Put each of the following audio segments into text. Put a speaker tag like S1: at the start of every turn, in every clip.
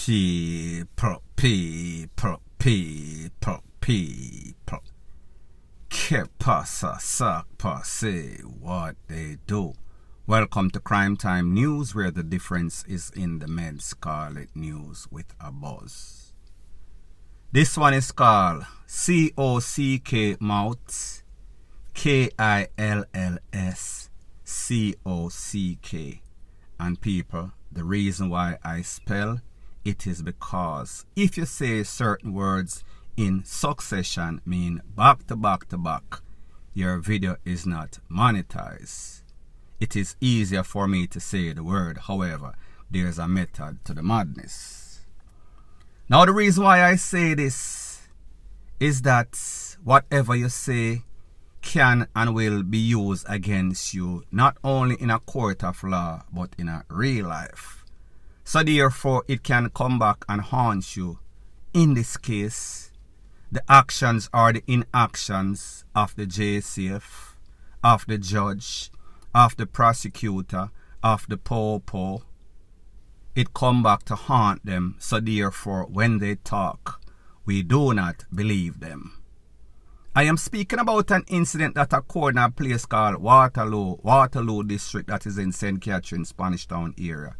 S1: People. Que pasa, sac passe, what they do. Welcome to Crime Time News, where the difference is in the meds. Call it news with a buzz. This one is called COCK Mouth, KILLS COCK. And people, the reason why I spell it is because if you say certain words in succession, mean back to back to back, your video is not monetized. It is easier for me to say the word, however, there's a method to the madness. Now the reason why I say this is that whatever you say can and will be used against you, not only in a court of law, but in a real life. So therefore, it can come back and haunt you. In this case, the actions or the inactions of the JCF, of the judge, of the prosecutor, of the P0L, it come back to haunt them. So therefore, when they talk, we do not believe them. I am speaking about an incident that occurred in a place called Waterloo district, that is in St. Catherine, Spanish Town area,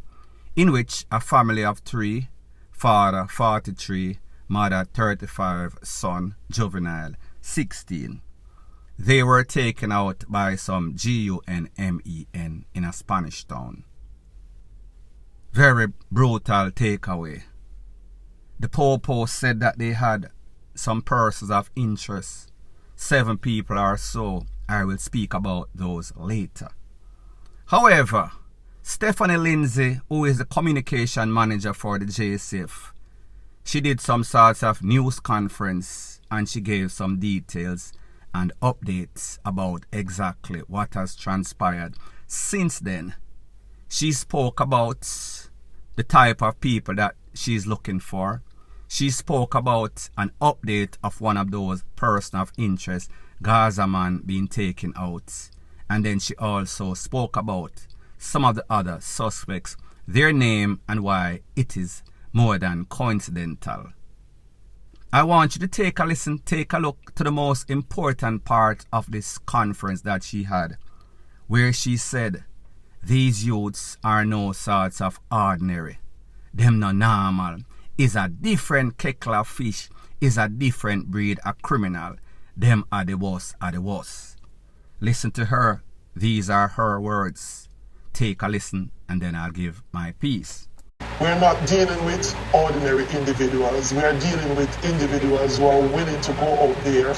S1: in which a family of 3, father 43, mother 35, son juvenile 16. They were taken out by some GUNMEN in a Spanish town. Very brutal takeaway. The P0L said that they had some persons of interest, 7 people or so. I will speak about those later. However, Stephanie Lindsay, who is the communication manager for the JCF, she did some sorts of news conference and she gave some details and updates about exactly what has transpired since then. She spoke about the type of people that she's looking for. She spoke about an update of one of those persons of interest, Gaza man, being taken out. And then she also spoke about some of the other suspects, their name, and why it is more than coincidental. I want you to take a listen, take a look to the most important part of this conference that she had, where she said, these youths are no sorts of ordinary. Them no normal. Is a different kettle of fish, is a different breed of criminal. Them are the worst of the worst. Listen to her. These are her words. Take a listen and then I'll give my piece.
S2: We're not dealing with ordinary individuals. We're dealing with individuals who are willing to go out there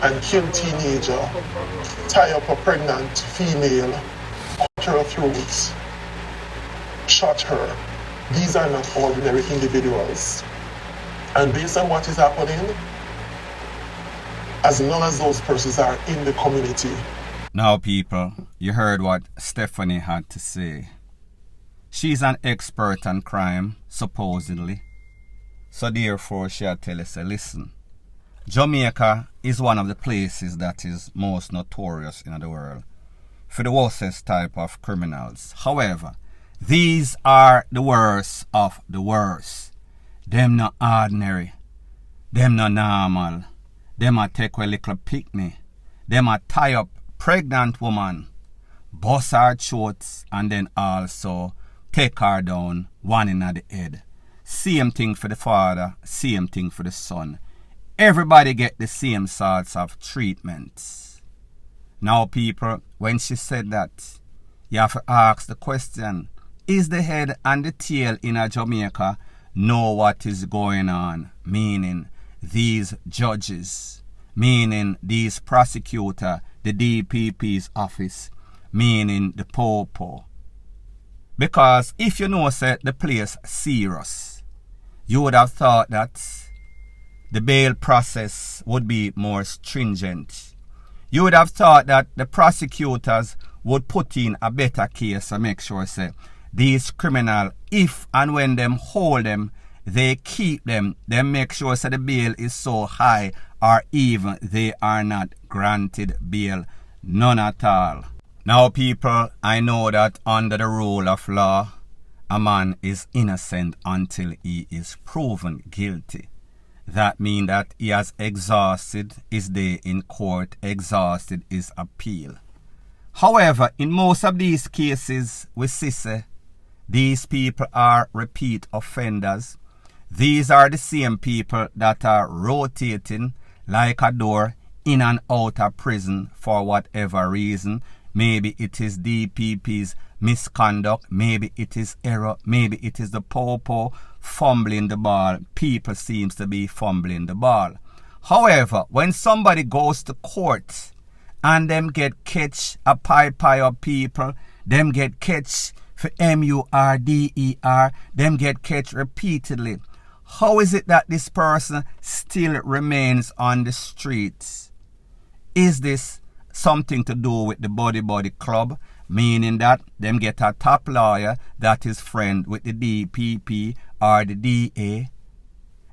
S2: and kill teenager, tie up a pregnant female, cut her throat, shot her. These are not ordinary individuals. And based on what is happening, as long as those persons are in the community.
S1: Now people, you heard what Stephanie had to say. She's an expert on crime, supposedly. So therefore she had to tell us, listen, Jamaica is one of the places that is most notorious in the world for the worstest type of criminals. However, these are the worst of the worst. Them not ordinary. Them not normal. Them a take a little picnic. Them a tie up pregnant woman, bust her throats, and then also take her down, one in the head. Same thing for the father, same thing for the son. Everybody get the same sorts of treatments. Now people, when she said that, you have to ask the question, is the head and the tail in a Jamaica know what is going on? Meaning these judges, meaning these prosecutor, the DPP's office, meaning the P0L. Because if you know said the place serious, you would have thought that the bail process would be more stringent. You would have thought that the prosecutors would put in a better case to make sure say these criminals, if and when them hold them, they keep them, they make sure say the bail is so high, or even they are not granted bail, none at all. Now people, I know that under the rule of law, a man is innocent until he is proven guilty. That means that he has exhausted his day in court, exhausted his appeal. However, in most of these cases, we see these people are repeat offenders. These are the same people that are rotating like a door in and out of prison for whatever reason. Maybe it is DPP's misconduct, maybe it is error, maybe it is the popo fumbling the ball. People seems to be fumbling the ball. However, when somebody goes to court and them get catch a pie of people, them get catch for MURDER, them get catch repeatedly. How is it that this person still remains on the streets? Is this something to do with the body club? Meaning that them get a top lawyer that is friend with the DPP or the DA.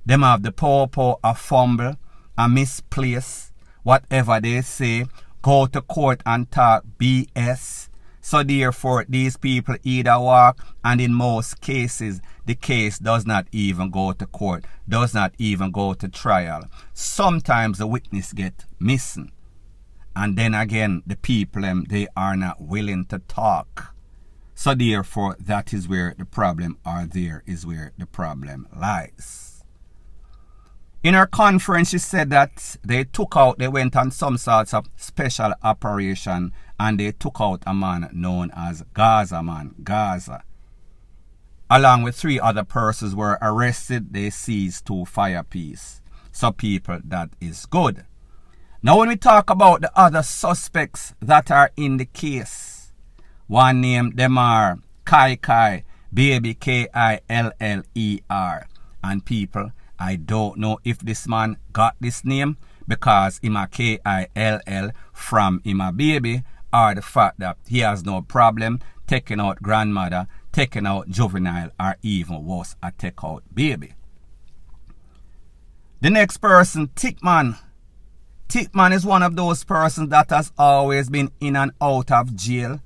S1: Them have the popo a fumble, a misplace, whatever they say, go to court and talk BS. So therefore, these people either walk, and in most cases, the case does not even go to court, does not even go to trial. Sometimes the witness get missing. And then again, the people, they are not willing to talk. So therefore, that is where the problem, or there is where the problem lies. In her conference, she said that they went on some sorts of special operation, and they took out a man known as Gaza. Along with 3 other persons were arrested. They seized 2 fire pieces. So people, that is good. Now when we talk about the other suspects that are in the case, one name them are Kai, baby K-I-L-L-E-R. And people, I don't know if this man got this name because him a K-I-L-L from him a baby, or the fact that he has no problem taking out grandmother, taking out juvenile, or even worse, a take out baby. The next person, Tickman. Tickman is one of those persons that has always been in and out of jail.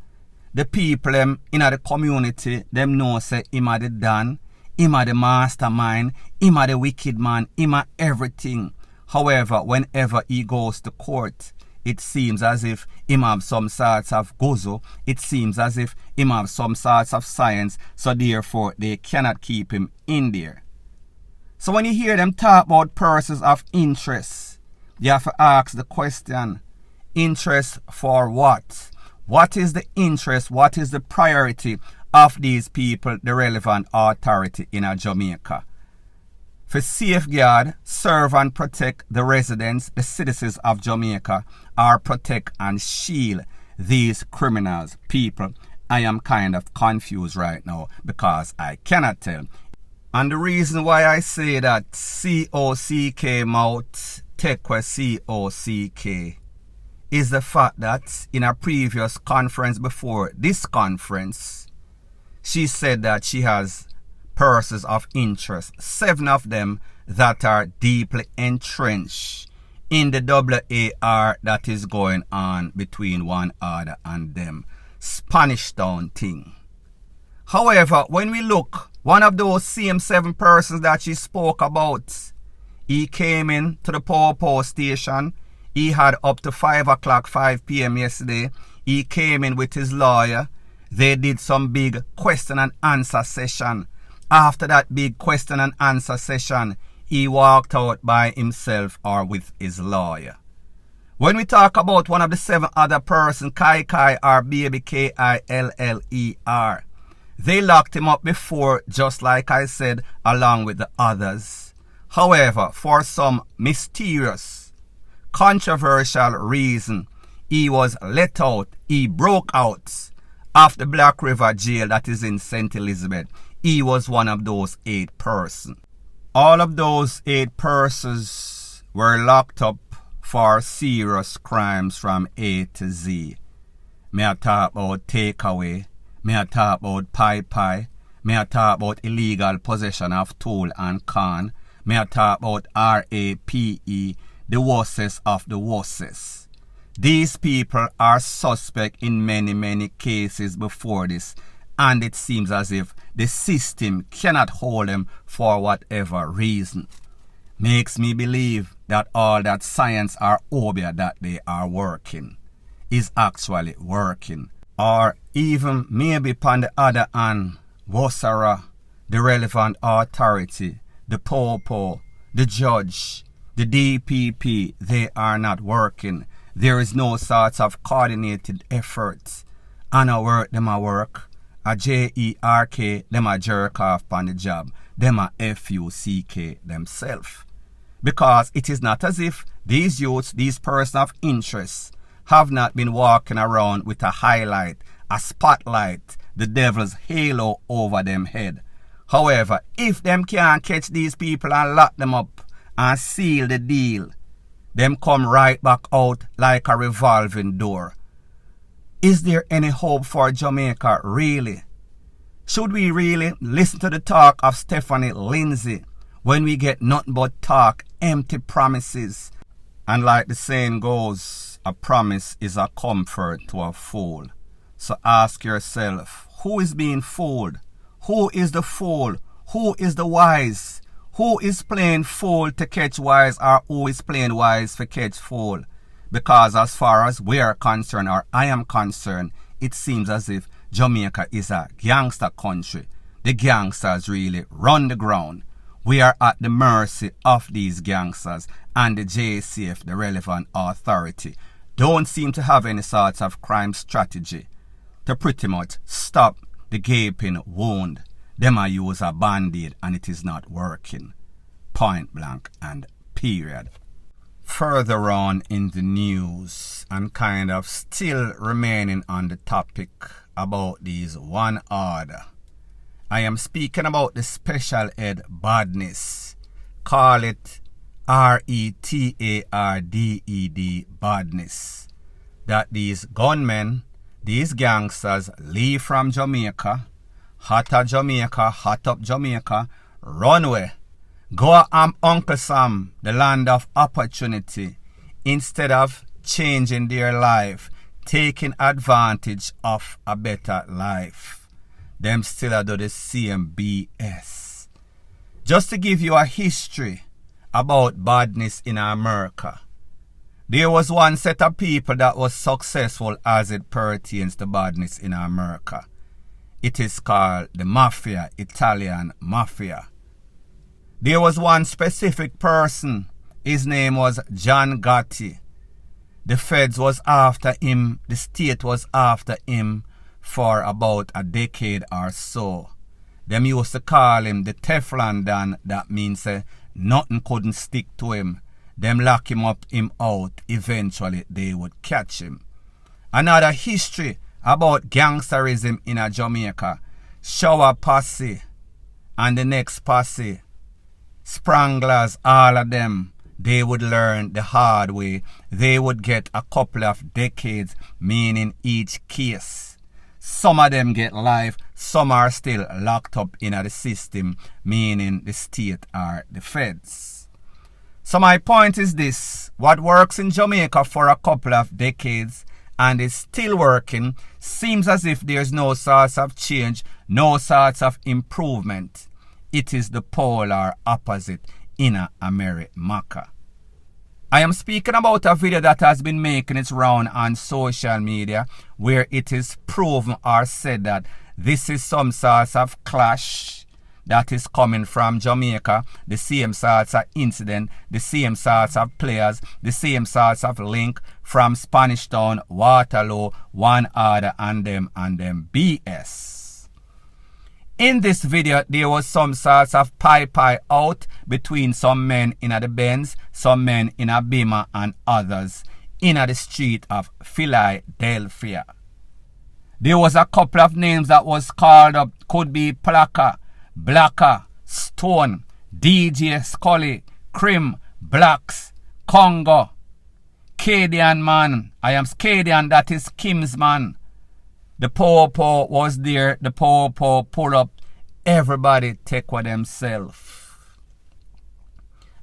S1: The people in the community, them know say him a the Don, him a the mastermind, him a the wicked man, him a everything. However, whenever he goes to court, it seems as if him have some sorts of gozo. It seems as if him have some sorts of science, so therefore they cannot keep him in there. So when you hear them talk about persons of interest, you have to ask the question, interest for what? What is the interest? What is the priority of these people, the relevant authority in Jamaica? For safeguard, serve and protect the residents, the citizens of Jamaica, or protect and shield these criminals. People, I am kind of confused right now because I cannot tell. And the reason why I say that C-O-C-K mouth, Tekwe C-O-C-K, is the fact that in a previous conference before this conference, she said that she has persons of interest, 7 of them that are deeply entrenched in the WAR that is going on between one other and them. Spanish Town thing. However, when we look, one of those same 7 persons that she spoke about, he came in to the Popo station. He had up to 5 p.m. yesterday. He came in with his lawyer. They did some big question and answer session. After that big question and answer session, he walked out by himself or with his lawyer. When we talk about one of the 7 other persons, Kai or baby K-I-L-L-E-R, they locked him up before, just like I said, along with the others. However, for some mysterious, controversial reason, he was let out. He broke out of the Black River jail that is in St. Elizabeth. He was one of those 8 persons. All of those 8 persons were locked up for serious crimes from A to Z. May I talk about takeaway? May I talk about pie? May I talk about illegal possession of tool and can? May I talk about RAPE, the worsest of the worsest? These people are suspect in many cases before this, and it seems as if the system cannot hold them for whatever reason. Makes me believe that all that science or obia that they are working is actually working. Or even maybe upon the other hand, Wasara, the relevant authority, the Popo, the judge, the DPP, they are not working. There is no sort of coordinated efforts. And a work, them a work. A JERK, them a jerk off on the job. Them a FUCK themselves. Because it is not as if these youths, these persons of interest, have not been walking around with a highlight, a spotlight, the devil's halo over them head. However, if them can't catch these people and lock them up and seal the deal, them come right back out like a revolving door. Is there any hope for Jamaica, really? Should we really listen to the talk of Stephanie Lindsay when we get nothing but talk, empty promises? And like the saying goes, a promise is a comfort to a fool. So ask yourself, who is being fooled? Who is the fool? Who is the wise? Who is playing fool to catch wise, or who is playing wise for catch fool? Because as far as we are concerned, or I am concerned, it seems as if Jamaica is a gangster country. The gangsters really run the ground. We are at the mercy of these gangsters, and the JCF, the relevant authority, don't seem to have any sort of crime strategy to pretty much stop the gaping wound. Them a use a band-aid and it is not working. Point blank and period. Further on in the news, and kind of still remaining on the topic about these one order, I am speaking about the special ed badness. Call it RETARDED badness. That these gunmen, these gangsters leave from Jamaica, hot up Jamaica, run away. Go Uncle Sam, the land of opportunity, instead of changing their life, taking advantage of a better life. Them still do the same BS. Just to give you a history about badness in America. There was one set of people that was successful as it pertains to badness in America. It is called the Mafia, Italian Mafia. There was one specific person. His name was John Gotti. The feds was after him. The state was after him for about a decade or so. Them used to call him the Teflon Dan. That means nothing couldn't stick to him. Them lock him up, him out. Eventually they would catch him. Another history about gangsterism in a Jamaica. Shower posse and the next posse. Spranglers, all of them, they would learn the hard way. They would get a couple of decades, meaning each case. Some of them get life, some are still locked up in the system, meaning the state or the feds. So my point is this: what works in Jamaica for a couple of decades and is still working, seems as if there's no sort of change, no sort of improvement. It is the polar opposite in America. I am speaking about a video that has been making its round on social media, where it is proven or said that this is some sort of clash that is coming from Jamaica, the same sorts of incident, the same sorts of players, the same sorts of link from Spanish Town, Waterloo, one order and them BS. In this video, there was some sorts of pie out between some men in the Benz, some men in a Beamer and others in the street of Philadelphia. There was a couple of names that was called up, could be Plaka, Blacker, Stone, DJ Scully, Crim, Blacks, Congo, Cadian man. I am Cadian, that is Kim's man. The Popo was there, the Popo pull up, everybody take for themselves.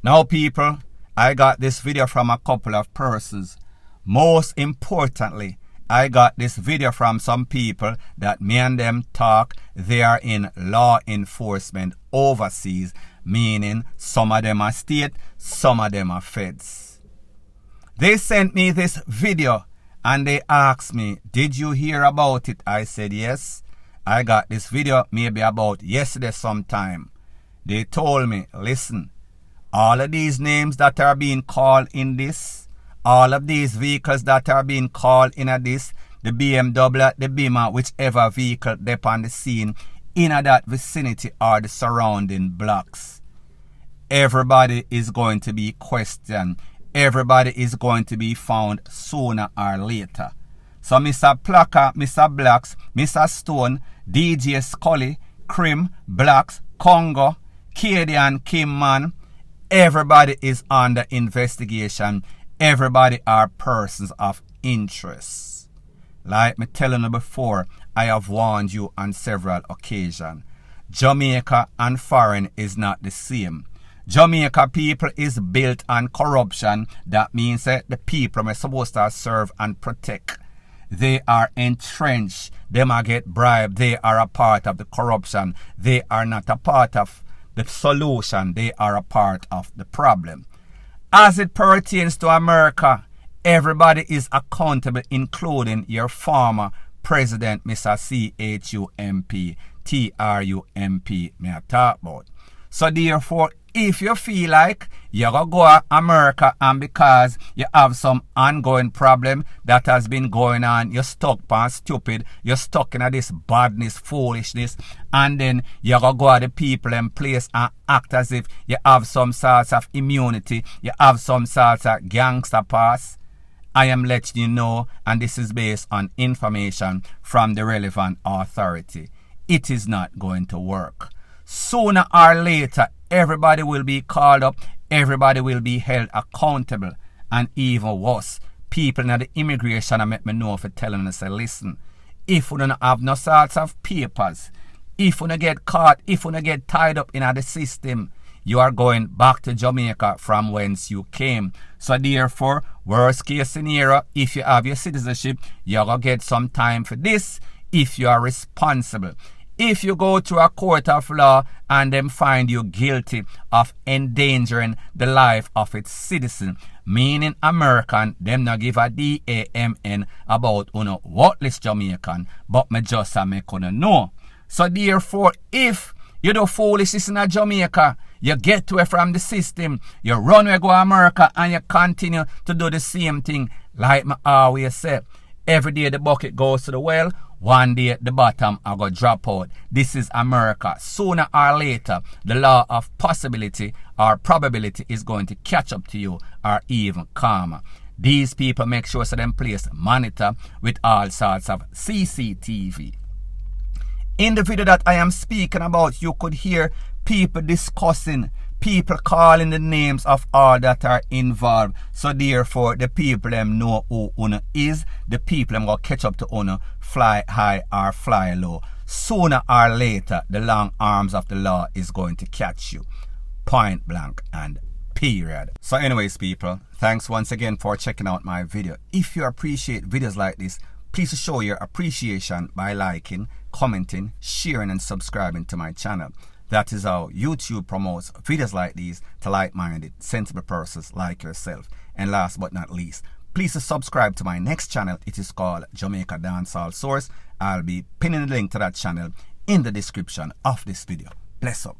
S1: Now people, I got this video from a couple of persons. Most importantly, I got this video from some people that me and them talk. They are in law enforcement overseas, meaning some of them are state, some of them are feds. They sent me this video and they asked me, did you hear about it? I said, yes. I got this video maybe about yesterday sometime. They told me, listen, all of these names that are being called in this, all of these vehicles that are being called in this, the BMW, the Beamer, whichever vehicle they're on the scene, in that vicinity or the surrounding blocks, everybody is going to be questioned. Everybody is going to be found sooner or later. So Mr. Plucker, Mr. Blacks, Mr. Stone, DJ Scully, Krim, Blacks, Congo, Cadian, Kim Man, everybody is under investigation. Everybody are persons of interest. Like me telling you before, I have warned you on several occasions. Jamaica and foreign is not the same. Jamaica people is built on corruption. That means that the people are supposed to serve and protect. They are entrenched. They might get bribed. They are a part of the corruption. They are not a part of the solution. They are a part of the problem. As it pertains to America, everybody is accountable, including your former president, Mr. CHUMP, TRUMP, may I talk about. So therefore, if you feel like you're going to go to America and because you have some ongoing problem that has been going on, you're stuck on stupid, you're stuck in this badness, foolishness, and then you're going to go to the people and place and act as if you have some sorts of immunity, you have some sorts of gangster pass, I am letting you know, and this is based on information from the relevant authority, it is not going to work. Sooner or later, everybody will be called up, everybody will be held accountable, and even worse, people in the immigration make me know for telling us, listen, if we don't have no sorts of papers, if we don't get caught, if we don't get tied up in the system, you are going back to Jamaica from whence you came. So therefore, worst case scenario, if you have your citizenship, you're going to get some time for this if you are responsible. If you go to a court of law and them find you guilty of endangering the life of its citizen, meaning American, them not give a DAMN about worthless Jamaican, but me just make know. So therefore, if you do foolishness in a Jamaica, you get away from the system, you run away go to America and you continue to do the same thing, like me always say, every day the bucket goes to the well, one day at the bottom I go drop out. This is America. Sooner or later, the law of possibility or probability is going to catch up to you or even calmer. These people make sure so them place monitor with all sorts of CCTV. In the video that I am speaking about, you could hear people discussing, people calling the names of all that are involved. So therefore, the people them know who Uno is. The people them go catch up to Uno, fly high or fly low. Sooner or later, the long arms of the law is going to catch you. Point blank and period. So anyways, people, thanks once again for checking out my video. If you appreciate videos like this, please show your appreciation by liking, commenting, sharing and subscribing to my channel. That is how YouTube promotes videos like these to like-minded, sensible persons like yourself. And last but not least, please subscribe to my next channel. It is called Jamaica Dancehall Source. I'll be pinning the link to that channel in the description of this video. Bless up.